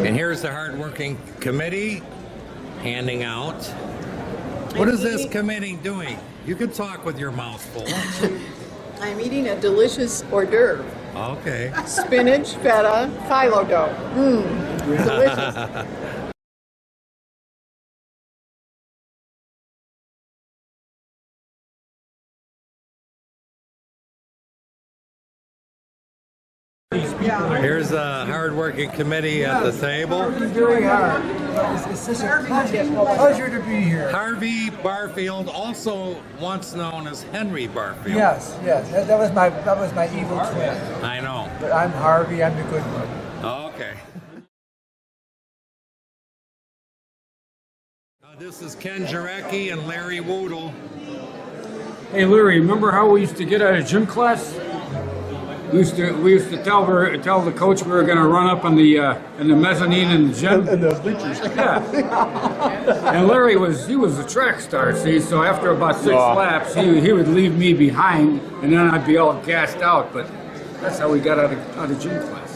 And here's the hardworking committee handing out. What is this committee doing? You can talk with your mouth full. I'm eating a delicious hors d'oeuvre. Okay. Spinach, feta, phyllo dough. Delicious. Here's a hardworking committee at the table. Very hard. It's such a pleasure to be here. Harvey Barfield, also once known as Henry Barfield. Yes. That was my evil twin. I know. But I'm Harvey. I'm the good one. Okay. This is Ken Jarecki and Larry Woodle. Hey Larry, remember how we used to get out of gym class? We used to tell the coach we were going to run up in the mezzanine in the gym. And the bleachers. Yeah. And Larry was a track star, see. So after about 6 laps, he would leave me behind, and then I'd be all gassed out. But that's how we got out of gym class.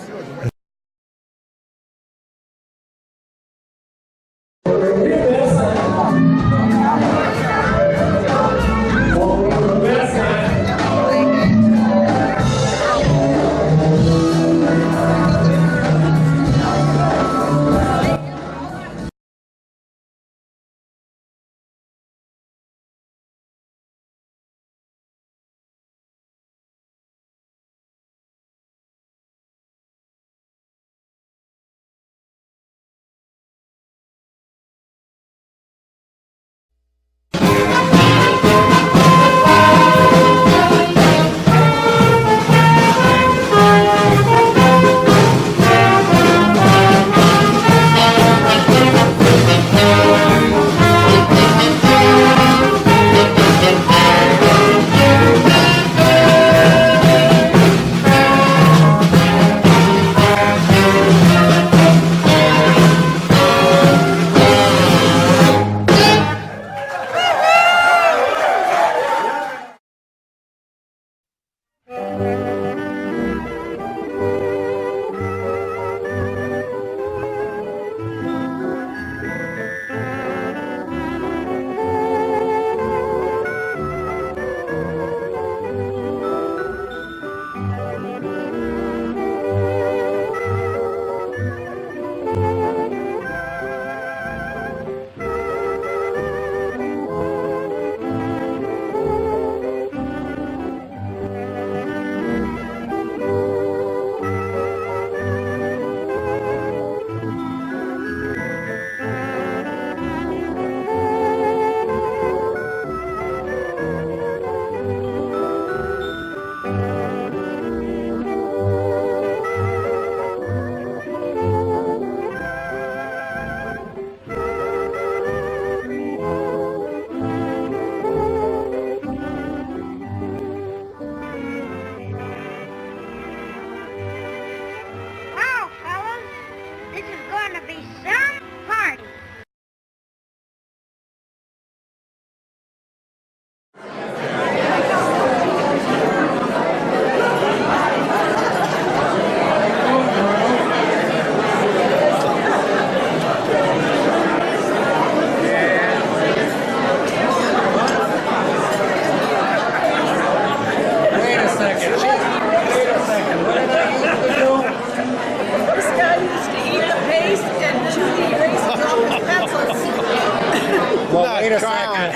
Wait a second.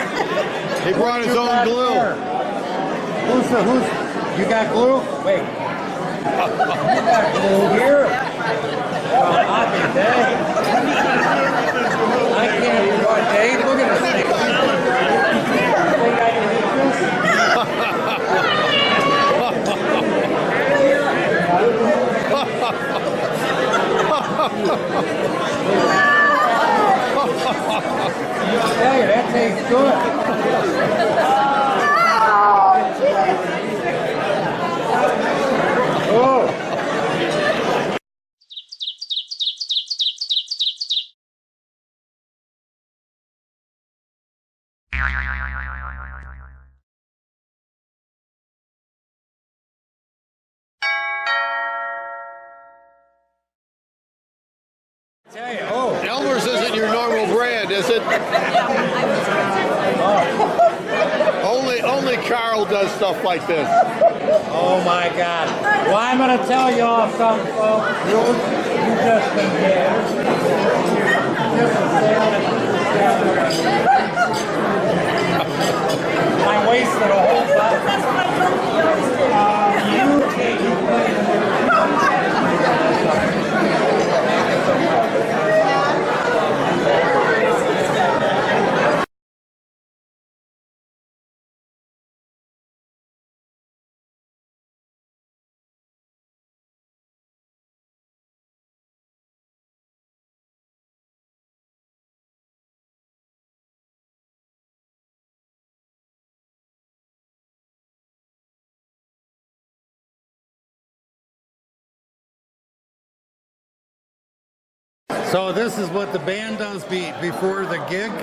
He brought his own glue. You got glue? Wait. You got glue here? Oh, happy day. I can't what day. Look at this thing. Think I can eat Hey, that tastes good. Oh. Tell you, oh. Elmer's isn't your normal brand, is it? Only Carl does stuff like this. Oh my God. Well, I'm going to tell you all something, folks. You just been I wasted a whole bunch. You take So this is what the band does before the gig? All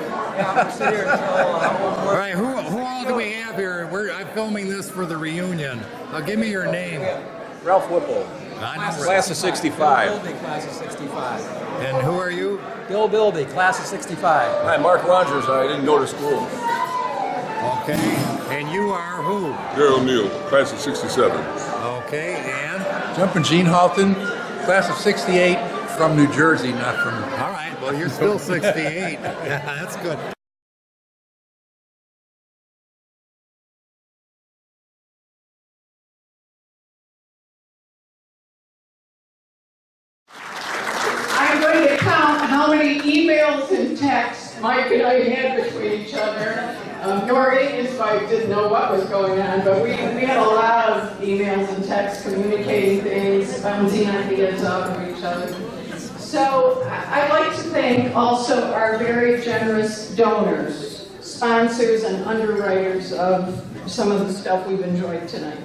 right, who all do we have here? I'm filming this for the reunion. Give me your name. Ralph Whipple. Class of 65. Class of 65. And who are you? Bill Bilby, class of 65. Hi, Mark Rogers. I didn't go to school. Okay. And you are who? Gary O'Neill, class of 67. Okay, and? Jumping Gene Halton, class of 68, from New Jersey, not from... All right, well, you're still 68. That's good. I'm going to count how many emails and texts Mike and I had between each other. Nori, his wife, didn't know what was going on, but we had a lot of emails and texts communicating things, bouncing ideas off of each other. So I'd like to thank also our very generous donors, sponsors and underwriters of some of the stuff we've enjoyed tonight.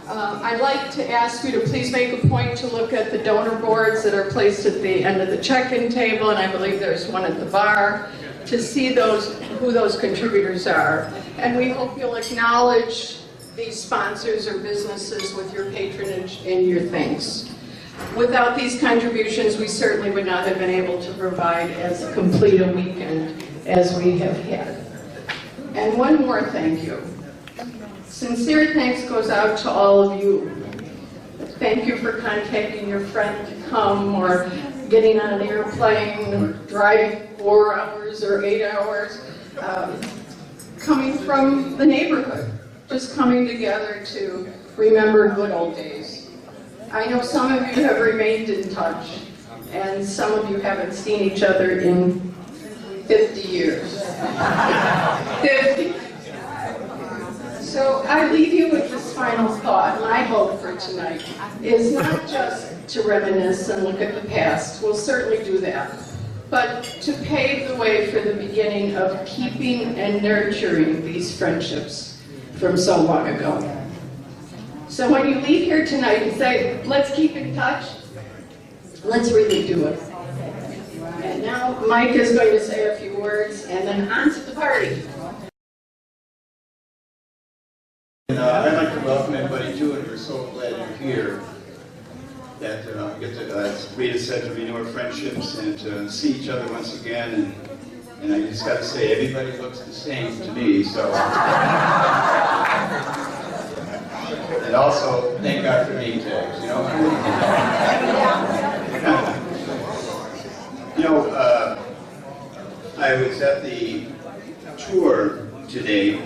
I'd like to ask you to please make a point to look at the donor boards that are placed at the end of the check-in table, and I believe there's one at the bar, to see who those contributors are. And we hope you'll acknowledge these sponsors or businesses with your patronage and your thanks. Without these contributions, we certainly would not have been able to provide as complete a weekend as we have had. And one more thank you. Sincere thanks goes out to all of you. Thank you for contacting your friend to come, or getting on an airplane, or driving 4 hours or 8 hours, coming from the neighborhood, just coming together to remember good old days. I know some of you have remained in touch, and some of you haven't seen each other in 50 years. 50. So I leave you with this final thought. My hope for tonight is not just to reminisce and look at the past. We'll certainly do that. But to pave the way for the beginning of keeping and nurturing these friendships from so long ago. So when you leave here tonight and say, let's keep in touch, let's really do it. And now Mike is going to say a few words, and then on to the party. I'd like to welcome everybody to it. We're so glad you're here. That get to, as Rita said, to renew our friendships and to see each other once again. And I just got to say, everybody looks the same to me. So, and also thank God for name tags. I was at the tour today,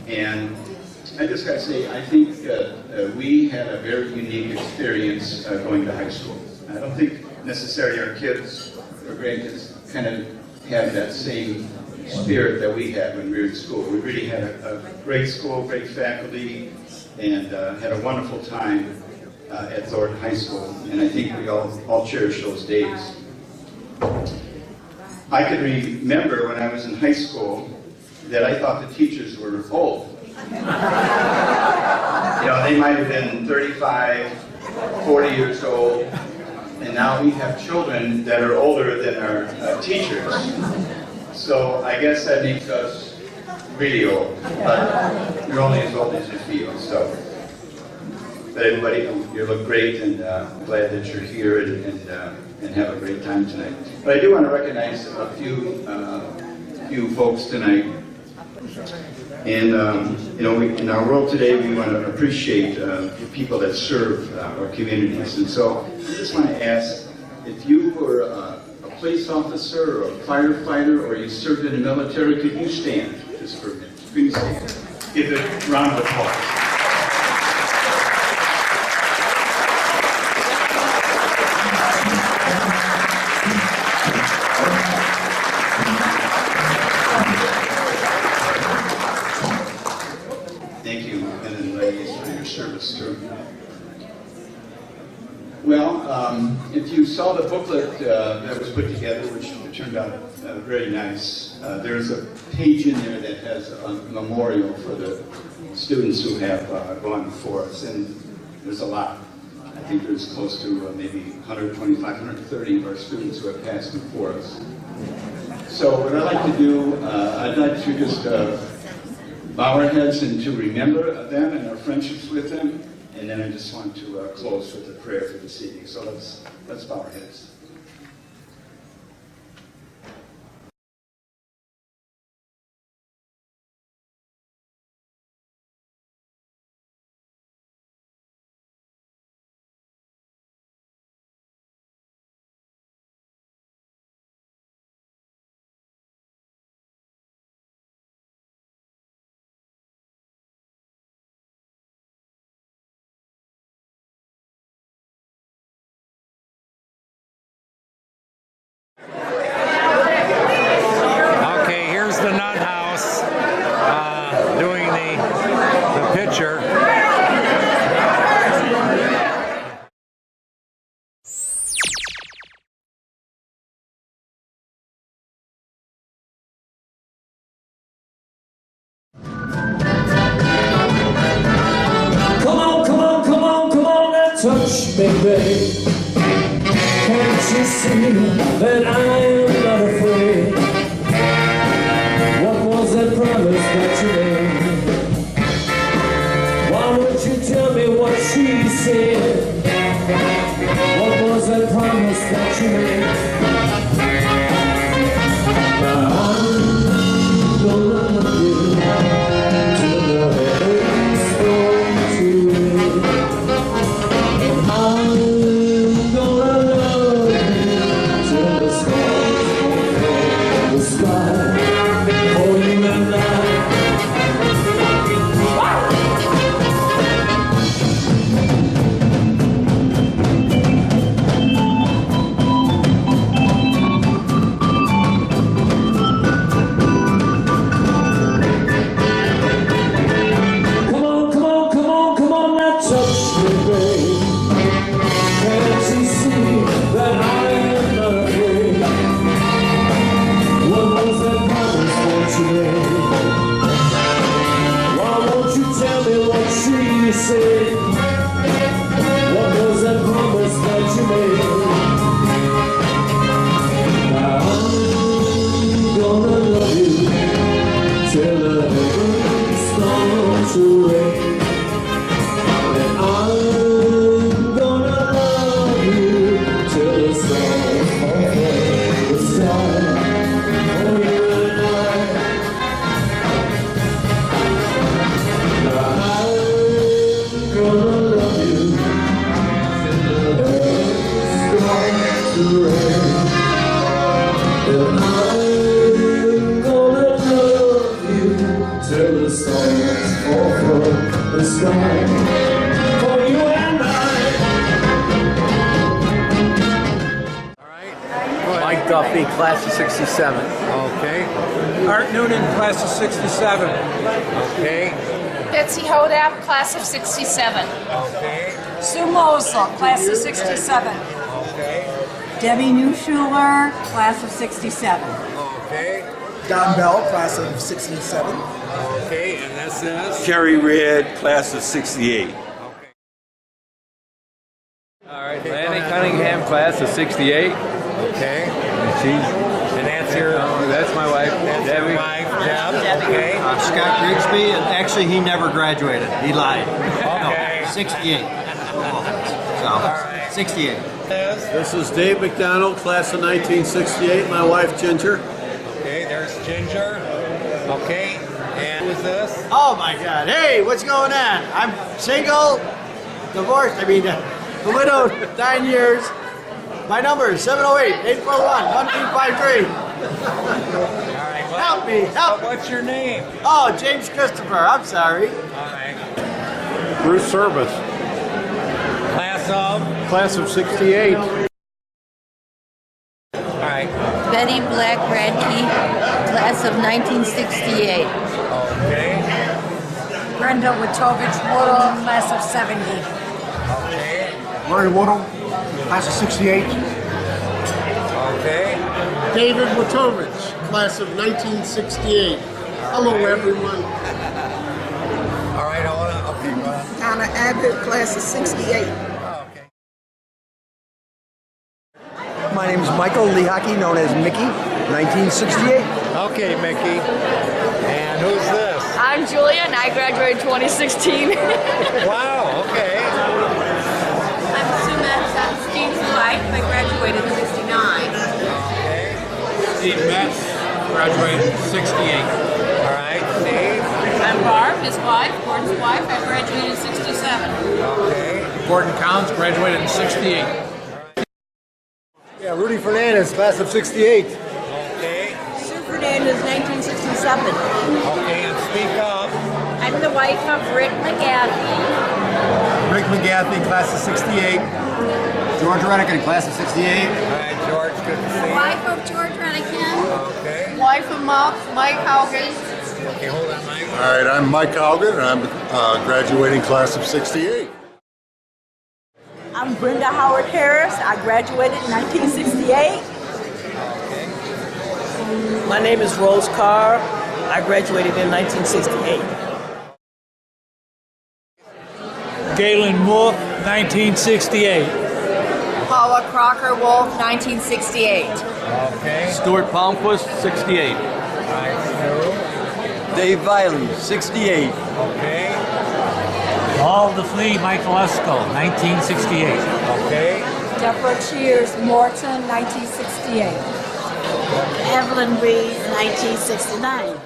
and I just got to say, I think we had a very unique experience going to high school. I don't think necessarily our kids or grandkids kind of have that same spirit that we had when we were in school. We really had a great school, great faculty, and had a wonderful time at Thornton High School. And I think we all cherish those days. I can remember when I was in high school that I thought the teachers were old. They might have been 35, 40 years old, and now we have children that are older than our teachers. So I guess that makes us really old, but you're only as old as you feel. So But everybody, you look great, and glad that you're here and have a great time tonight. But I do want to recognize a few folks tonight. And you know, in our world today, we want to appreciate the people that serve our communities. And so I just want to ask, if you were a police officer or a firefighter, or you served in the military, could you stand just for a minute? Please stand. Give it a round of applause. Thank you, and then ladies, for your service too. Well, if you saw the booklet that was put together, which turned out very nice, there's a page in there that has a memorial for the students who have gone before us, and there's a lot. I think there's close to maybe 125, 130 of our students who have passed before us. So what I'd like to do, I'd like to just bow our heads and to remember them and our friendships with them. And then I just want to close with a prayer for this evening. So let's bow our heads. Okay, here's the nut house doing the picture. Come on, come on, come on, come on, now touch me, babe. Can't you see that I am not afraid? What was that promise that you made? Why don't you tell me what she said? What was that promise that you made? I'm gonna love you till the heavens fall to it. I'm gonna love you till the stars fall from the sky for you and I. Come on, come on, come on, come on, now touch me, babe. Can't you see that I am not afraid? What was that promise that you made? Why won't you tell me what she said? What was that promise that you made? Now I'm gonna love you till the heavens start to rain. And I'm gonna love you till the stars fall from the sky for you and I. Now I'm gonna love you till the heavens start to rain. And I'm gonna love you till the stars fall from the sky for you and I. All right. Mike Duffy, class of 67. Okay. Art Noonan, class of 67. Okay. Betsy Hodap, class of 67. Okay. Sue Mosley, class of 67. Okay. Debbie Newschuler, class of 67. Okay. Don Bell, class of 67. Okay, and this is? Kerry Red, class of 68. Okay. All right, Lanny Cunningham, class of 68. Okay. And that's your... that's my wife, That's Debbie. your wife, Deb. Okay. Scott Grigsby, and actually he never graduated. He lied. Okay. No, 68. So, 68. This is Dave McDonald, class of 1968. My wife Ginger. Okay, there's Ginger. Okay, and who's this? Oh my God! Hey, what's going on? I'm single, divorced. Widowed, 9 years. My number is 708-841-1253. All right, Help me! Help! what's your name? Oh, James Christopher. I'm sorry. All right. Bruce Service, Class of 68. All right. Betty Black Radke, class of 1968. Okay. Brenda Witovich Woodall, class of 70. Okay. Murray Woodall, class of 68. Okay. David Witovich, class of 1968. Hello, everyone. All right, hold on. Okay, go on. Donna Abbott, class of 68. Okay. My name is Michael Lehaki, known as Mickey, 1968. Okay, Mickey. And who's this? I'm Julia, and I graduated 2016. Wow, okay. I'm Sumette Steve's wife. I graduated in 69. Okay. Steve Metz, graduated 68. All right, Steve. I'm Barb, his wife, Gordon's wife. I graduated in 67. Okay. Gordon Collins, graduated in 68. Yeah, Rudy Fernandez, class of 68. Okay. Sue Fernandez, 1967. Okay, and speak up. I'm the wife of Rick McGathy. Rick McGathy, class of 68. George Redican, class of 68. All right, George, good to see you. Wife of George Redican. Okay. Wife of Mike Haugen. Okay, hold on, Mike. All right, I'm Mike Haugen, and I'm graduating class of 68. I'm Brenda Howard Harris. I graduated in 1968. My name is Rose Carr. I graduated in 1968. Galen Wolf, 1968. Paula Crocker Wolf, 1968. Okay. Stuart Palmquist, 68. All right, Stu. Dave Viley, 68. Okay. Paul DeFlee, Michael Esco, 1968. Okay. Deborah Cheers Morton, 1968. Evelyn Reed, 1969.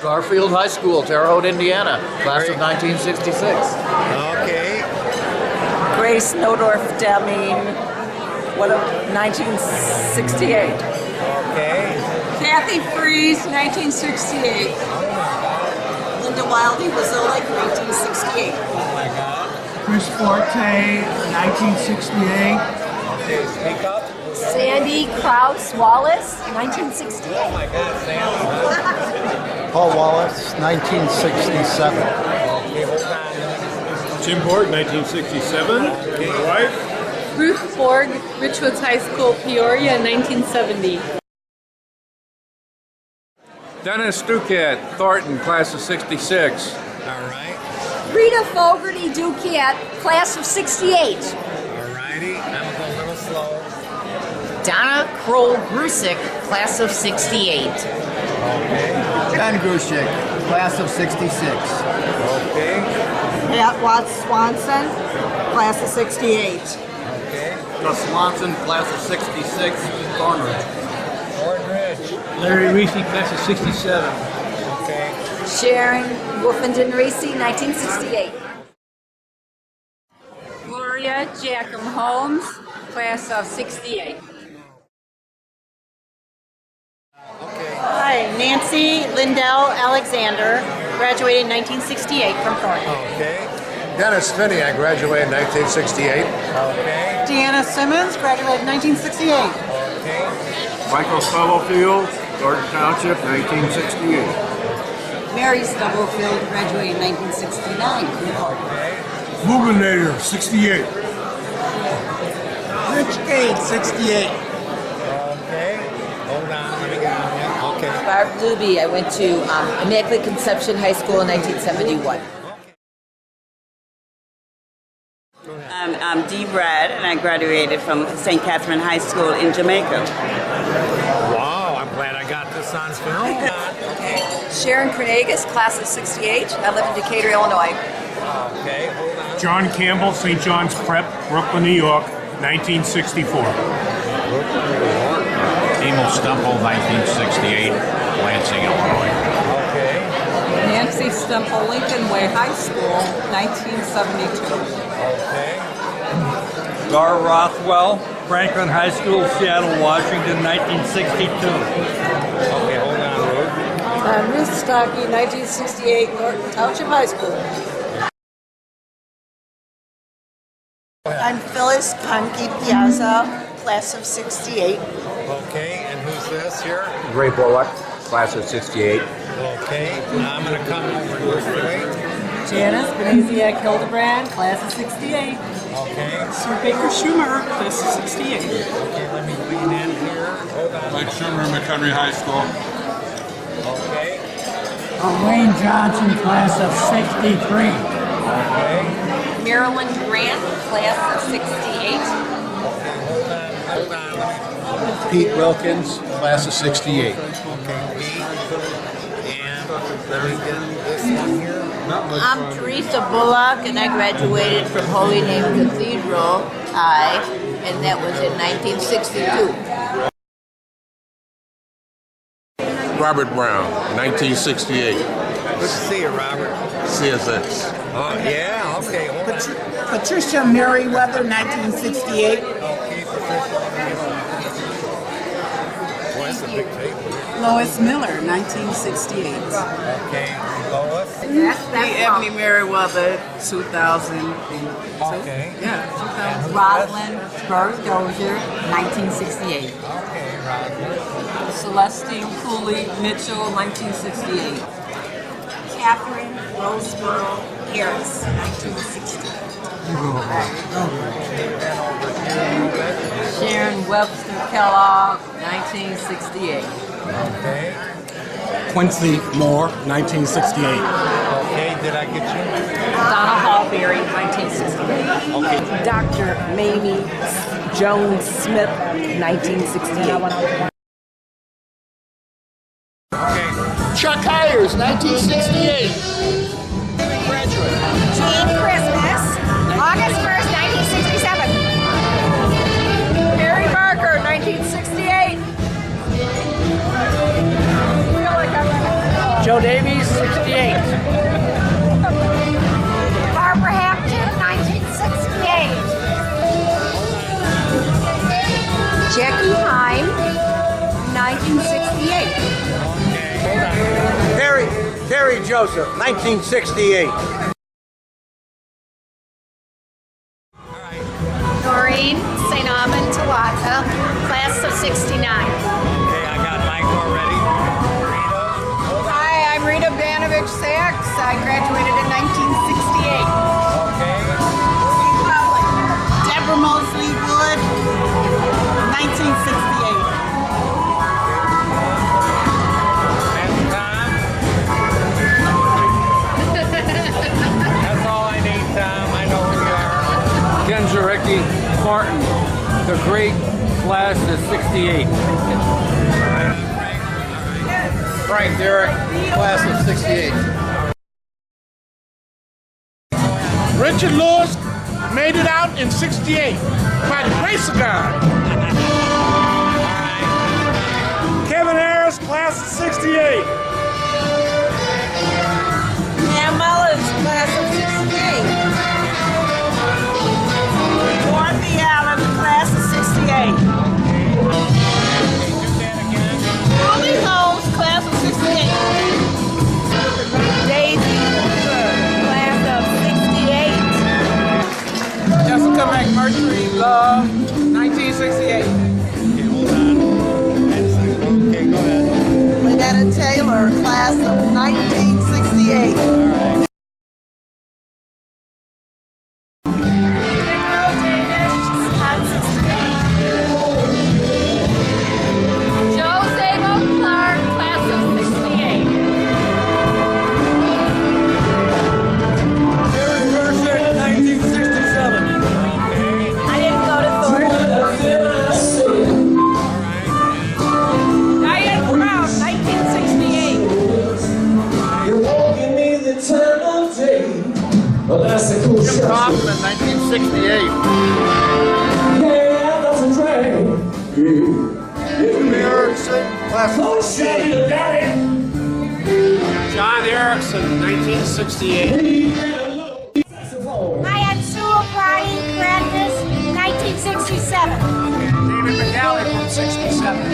Garfield High School, Terre Haute, Indiana, class of 1966. Okay. Grace Nodorf Deming, 1968. Okay. Kathy Fries, 1968. Linda Wildy Wazolik, 1968. Oh my God. Chris Forte, 1968. Okay, speak up. Sandy Kraus Wallace, 1968. Oh my God, Sandy. Paul Wallace, 1967. Okay, hold on. Jim Borg, 1967. My wife. Ruth Borg, Richwoods High School, Peoria, 1970. Dennis Duquette, Thornton, class of 66. All right. Rita Fogarty Duquette, class of 68. All righty. I'm going to go a little slow. Donna Kroll Grusick, class of 68. Okay. Ken Grushik, class of 66. Okay. Pat Watts Swanson, class of 68. Okay. Gus Swanson, class of 66, Thornton. Ridge. Larry Reese, class of 67. Okay. Sharon Wolfenden Reese, 1968. Gloria Jackham Holmes, class of 68. Hi, Nancy Lindell Alexander, graduated in 1968 from Thornton. Okay. Dennis Finney, I graduated in 1968. Okay. Deanna Simmons, graduated in 1968. Okay. Michael Stubblefield, Thornton Township, 1968. Mary Stubblefield, graduated in 1969 from Thornton. Muganator, 68. Rich Cade, 68. Okay. Hold on. Let me get on here. Okay. Barb Luby, I went to Immaculate Conception High School in 1971. I'm Dee Brad, and I graduated from St. Catherine High School in Jamaica. Wow, I'm glad I got this on film. Sharon Krenegas, class of 68. I live in Decatur, Illinois. Okay, hold on. John Campbell, St. John's Prep, Brooklyn, New York, 1964. Emil Stemple, 1968, Lansing, Illinois. Okay. Nancy Stemple, Lincoln Way High School, 1972. Okay. Gar Rothwell, Franklin High School, Seattle, Washington, 1962. Okay, hold on, Ruth. Ruth Stockey, 1968, Thornton Township High School. I'm Phyllis Conke Piazza, class of 68. Okay, and who's this here? Ray Bullock, class of 68. Okay, now I'm going to come over this way. Janice Benaziac Hildebrand, class of 68. Okay. Sir Baker Schumer, class of 68. Okay, let me lean in here. Hold on. Mike Schumer, McHenry High School. Okay. Wayne Johnson, class of 63. Okay. Marilyn Grant, class of 68. Hold on. Pete Wilkins, class of 68. Okay, Pete. And let me get this one here. I'm Teresa Bullock, and I graduated from Holy Name Cathedral High, and that was in 1962. Robert Brown, 1968. Good to see you, Robert. CSX. Oh, yeah, okay, hold on. Patricia Merriweather, 1968. Okay, Patricia. Boy, that's a big table. Lois Miller, 1968. Okay, Lois. Ebony Merriweather, 2000. Okay. Yeah, 2000. Roslyn Burr Dozier, 1968. Okay, Roger. Celestine Cooley Mitchell, 1968. Catherine Roseboro Harris, 1960. Sharon Webster Kellogg, 1968. Okay. Quincy Moore, 1968. Okay, did I get you? Donna Hallberry, 1968. Okay. Dr. Mamie Jones Smith, 1968. Okay. Chuck Hires, 1968. Graduate. Jean Christmas, August 1st, 1967. Harry Barker, 1968. Joe Davies, 68. Barbara Hampton, 1968. Jackie Heim, 1968. Terry Joseph, 1968. Noreen St. Amand Tawaka, class of 69. Okay, I got Mike already. Hi, I'm Rita Banovich Sachs. I graduated in 1968. Okay. Deborah Mosley Wood, 1968. And Tom? That's all I need, Tom. I know who you are. Ken Jarecki, Thornton, the great class of 68. Frank Derrick, class of 68. Richard Lewis made it out in 68 by the grace of God. Kevin Harris, class of 68. Pam Mullins, class of 68. Dorothy Allen, class of 68. Julie Holmes, class of 68. Daisy Hoover, class of 68. Jessica McMurtry, Love, 1968. Okay, go ahead. Lynetta Taylor, class of 1968. Jim Kaufman, 1968. Erickson, class of 68. John Erickson, 1968. Hi, I'm Sue O'Brien, Practice, 1967. David McGalley from 67.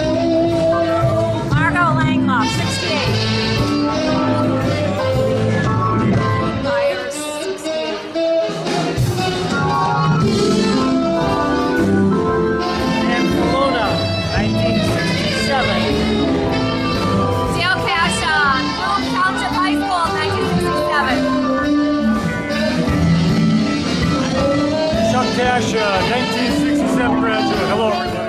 Margot Langloff, 68. Myers, 68. And Luna, 1967. Dale Cashaw, Township High School, 1967. Chuck Cash, 1967 graduate. Hello, everybody.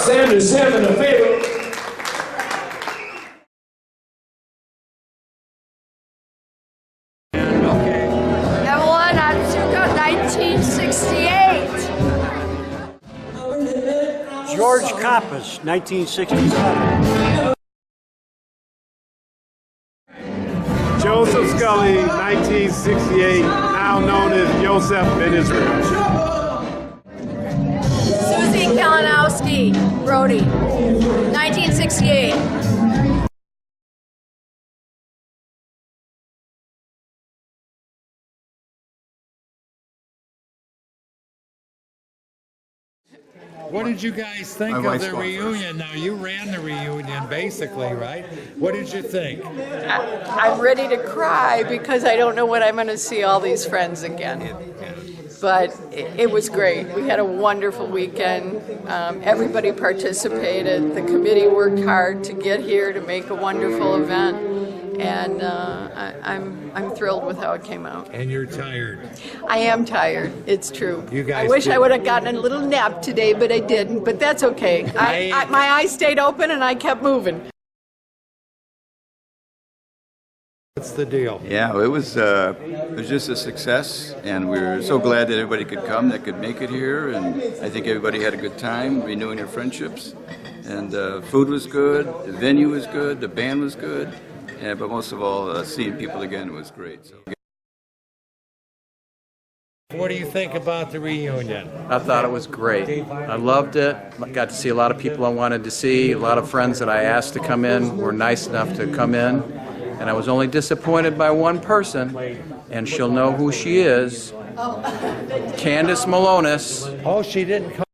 Sanders having a favor. Evelyn Atsuka, 1968. George Coppas, 1967. Joseph Scully, 1968, now known as Joseph Ben Israel. Susie Kalinowski, Brody, 1968. What did you guys think of the reunion? Now, you ran the reunion basically, right? What did you think? I'm ready to cry because I don't know when I'm going to see all these friends again. But it was great. We had a wonderful weekend. Everybody participated. The committee worked hard to get here to make a wonderful event. And I'm thrilled with how it came out. And you're tired. I am tired. It's true. You guys I wish did. I would have gotten a little nap today, but I didn't. But that's okay. My eyes stayed open and I kept moving. What's the deal? Yeah, it was just a success, and we were so glad that everybody could come, that could make it here, and I think everybody had a good time renewing their friendships. And food was good, the venue was good, the band was good, but most of all, seeing people again was great. So. What do you think about the reunion? I thought it was great. I loved it. Got to see a lot of people I wanted to see. A lot of friends that I asked to come in were nice enough to come in. And I was only disappointed by one person, and she'll know who she is. Candace Malonis. Oh, she didn't come.